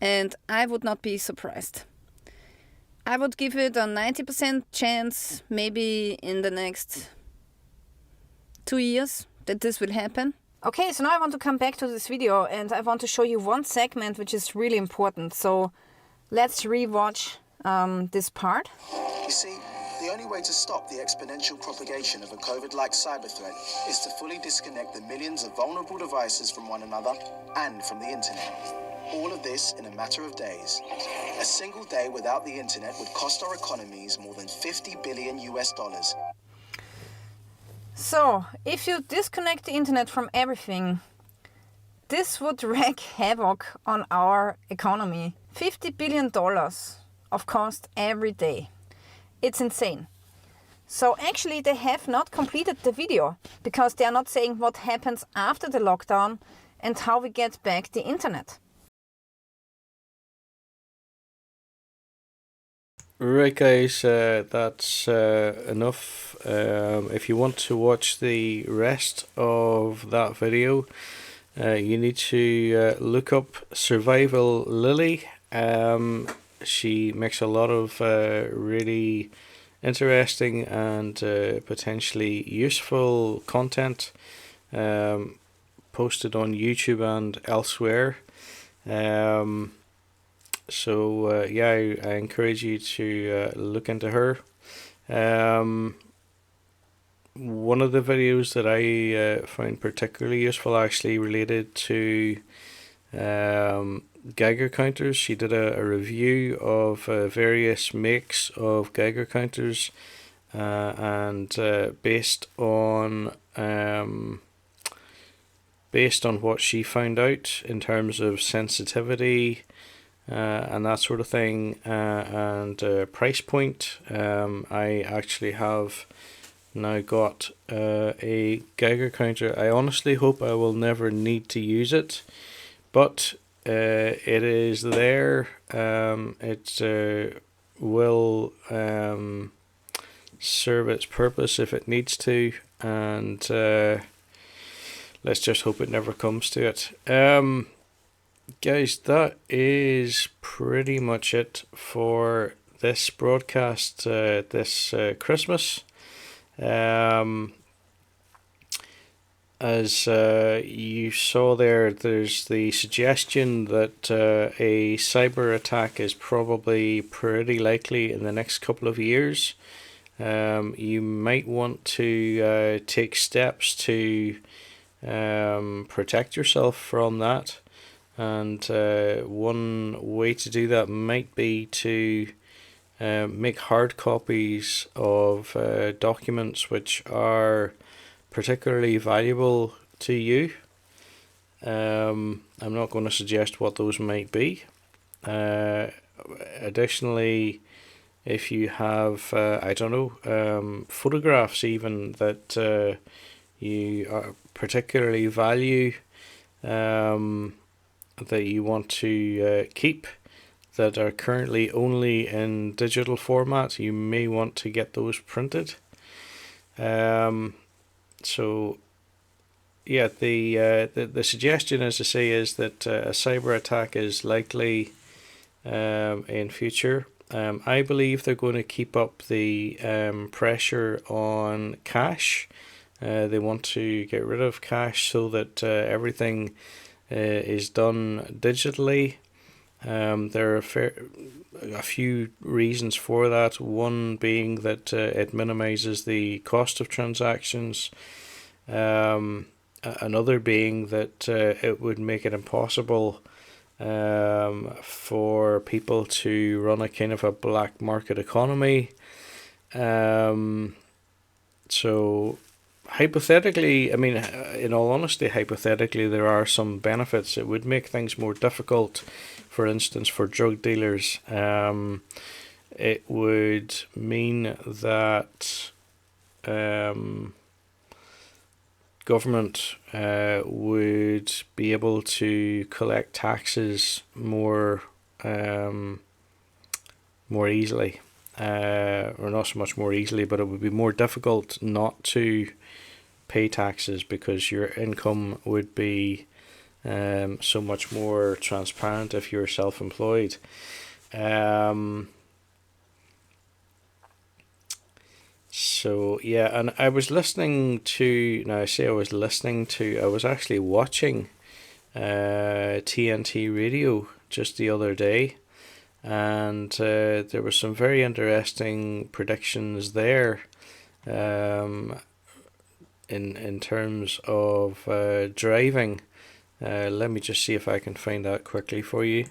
And I would not be surprised. I would give it a 90% chance, maybe in the next 2 years, that this will happen. Okay, so now I want to come back to this video and I want to show you one segment which is really important. So let's rewatch this part. You see, the only way to stop the exponential propagation of a COVID-like cyber threat is to fully disconnect the millions of vulnerable devices from one another and from the internet. All of this in a matter of days. A single day without the internet would cost our economies more than $50 billion. So, if you disconnect the internet from everything, this would wreak havoc on our economy. $50 billion of cost every day. It's insane. So actually they have not completed the video because they are not saying what happens after the lockdown and how we get back the internet. Right guys, that's enough. If you want to watch the rest of that video, you need to look up Survival Lily. She makes a lot of really interesting and potentially useful content posted on YouTube and elsewhere. So yeah, I encourage you to look into her. one of the videos that I found particularly useful actually related to Geiger counters. She did a review of various makes of Geiger counters, and based on what she found out in terms of sensitivity and that sort of thing, and price point, I actually have now got a Geiger counter. I honestly hope I will never need to use it, but it is there. It will serve its purpose if it needs to, and let's just hope it never comes to it. Guys, that is pretty much it for this broadcast this Christmas. As you saw there's the suggestion that a cyber attack is probably pretty likely in the next couple of years. You might want to take steps to protect yourself from that, and one way to do that might be to make hard copies of documents which are particularly valuable to you. I'm not going to suggest what those might be. Additionally, if you have, photographs even that you particularly value, that you want to keep, that are currently only in digital format, you may want to get those printed. So yeah, the suggestion, as I say, is that a cyber attack is likely in future. I believe they're going to keep up the pressure on cash. They want to get rid of cash so that everything is done digitally. There are a few reasons for that. One being that it minimizes the cost of transactions. Another being that it would make it impossible for people to run a kind of a black market economy. So hypothetically, I mean, in all honesty, hypothetically, there are some benefits. It would make things more difficult, for instance, for drug dealers. It would mean that government would be able to collect taxes more easily, or not so much more easily, but it would be more difficult not to pay taxes because your income would be so much more transparent if you're self-employed. So yeah, and I was listening to, now I say I was actually watching TNT Radio just the other day, and there were some very interesting predictions there in terms of driving. Let me just see if I can find that quickly for you.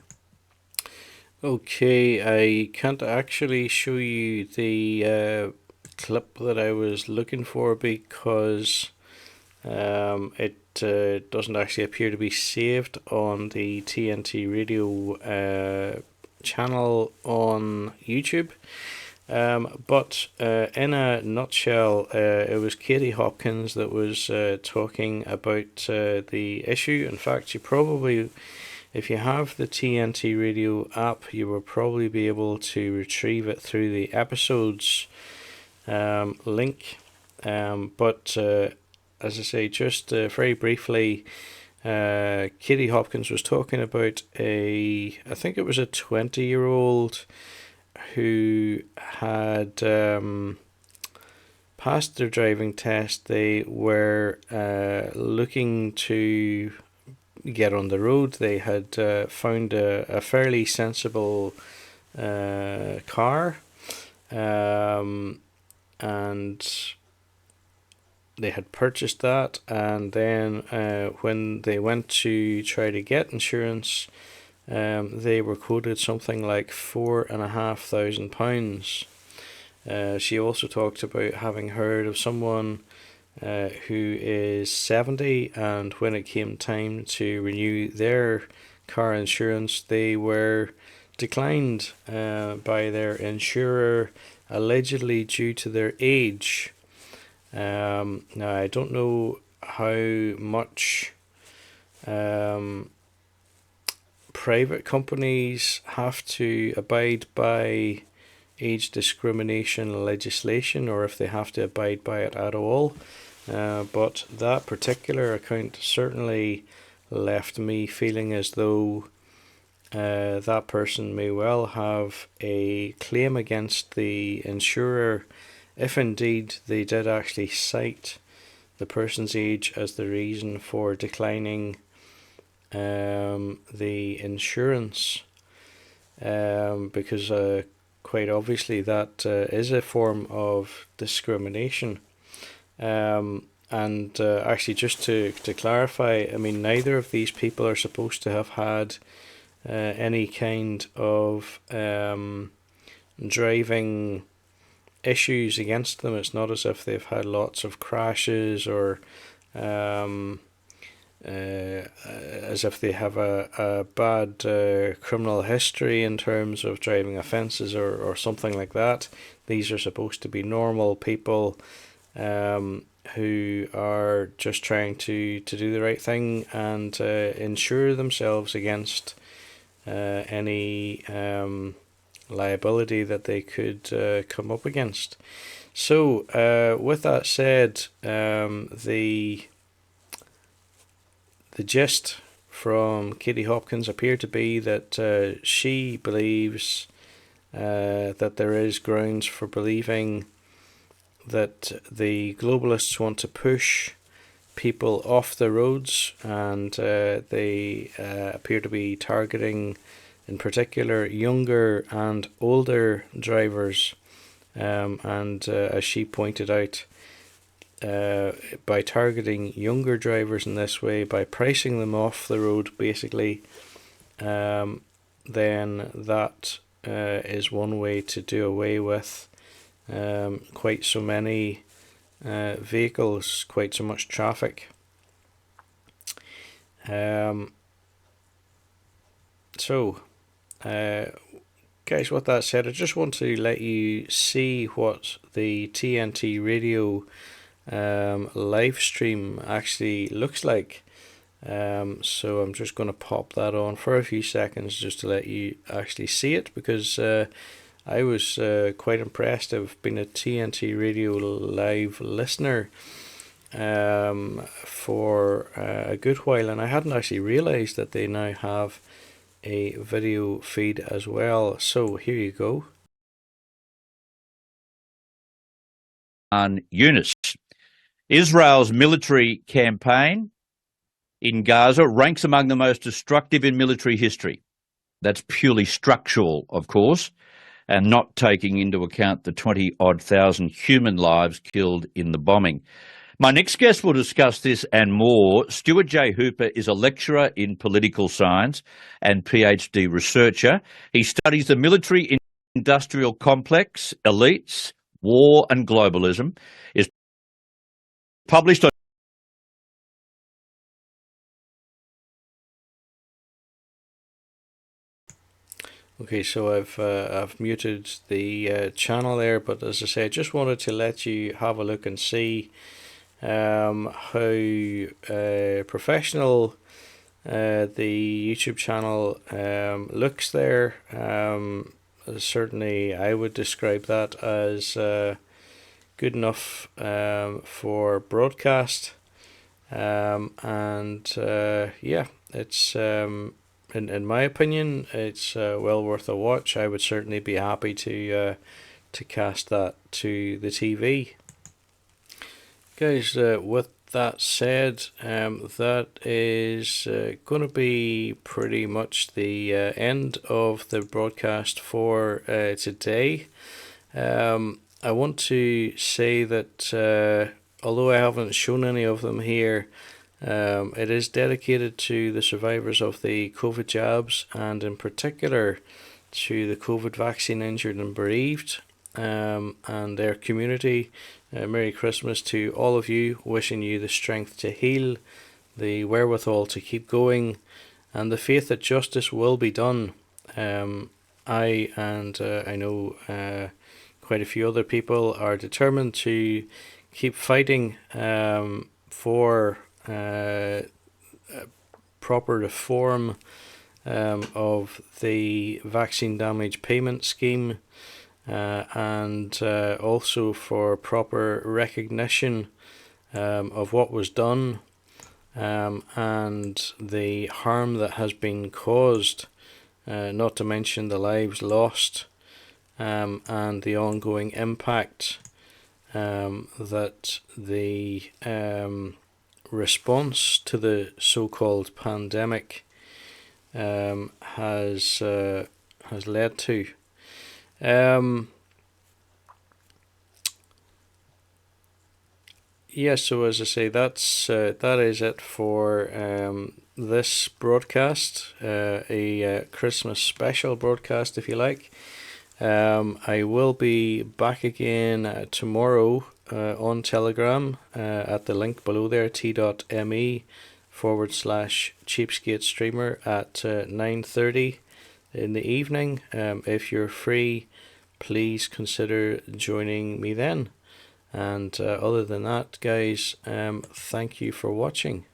Okay, I can't actually show you the clip that I was looking for because it doesn't actually appear to be saved on the TNT Radio channel on YouTube. But in a nutshell, it was Katie Hopkins that was talking about the issue. In fact, you probably, if you have the TNT Radio app, you will probably be able to retrieve it through the episodes link. But as I say, just very briefly, Katie Hopkins was talking about I think it was a 20-year-old who had passed their driving test. They were looking to get on the road. They had found a fairly sensible car, and they had purchased that, and then when they went to try to get insurance, they were quoted something like £4,500. She also talked about having heard of someone who is 70, and when it came time to renew their car insurance, they were declined by their insurer, allegedly due to their age. Now, I don't know how much private companies have to abide by age discrimination legislation, or if they have to abide by it at all. But that particular account certainly left me feeling as though that person may well have a claim against the insurer, if indeed they did actually cite the person's age as the reason for declining the insurance, because quite obviously that is a form of discrimination. And actually, just to clarify, I mean, neither of these people are supposed to have had any kind of driving issues against them. It's not as if they've had lots of crashes, or as if they have a bad criminal history in terms of driving offences or something like that. These are supposed to be normal people who are just trying to do the right thing and insure themselves against any liability that they could come up against. So with that said, the gist from Katie Hopkins appeared to be that she believes that there is grounds for believing that the globalists want to push people off the roads, and they appear to be targeting in particular younger and older drivers, and as she pointed out, by targeting younger drivers in this way, by pricing them off the road basically, then that is one way to do away with quite so many vehicles, quite so much traffic. So guys, with that said, I just want to let you see what the TNT radio live stream actually looks like. So I'm just going to pop that on for a few seconds just to let you actually see it, because I was quite impressed. I've been a TNT radio live listener for a good while, and I hadn't actually realized that they now have a video feed as well. So here you go. Yunus. Israel's military campaign in Gaza ranks among the most destructive in military history. That's purely structural, of course, and not taking into account the 20-odd thousand human lives killed in the bombing. My next guest will discuss this and more. Stuart J. Hooper is a lecturer in political science and PhD researcher. He studies the military industrial complex, elites, war and globalism, is published on Okay, so I've muted the channel there, but as I say, I just wanted to let you have a look and see how professional the YouTube channel looks there. Certainly, I would describe that as good enough for broadcast, and yeah, it's in my opinion, it's well worth a watch. I would certainly be happy to cast that to the TV. Guys, with that said, that is going to be pretty much the end of the broadcast for today. I want to say that although I haven't shown any of them here, it is dedicated to the survivors of the COVID jabs, and in particular to the COVID vaccine injured and bereaved, and their community. Merry Christmas to all of you, wishing you the strength to heal, the wherewithal to keep going, and the faith that justice will be done. I know quite a few other people are determined to keep fighting for proper reform of the vaccine damage payment scheme, and also for proper recognition of what was done, and the harm that has been caused, not to mention the lives lost, and the ongoing impact that the response to the so-called pandemic has led to. So as I say, that is it for this broadcast, a Christmas special broadcast, if you like. I will be back again tomorrow on Telegram at the link below there, t.me/cheapskate streamer at 9:30 in the evening. If you're free, please consider joining me then. And other than that, guys, thank you for watching.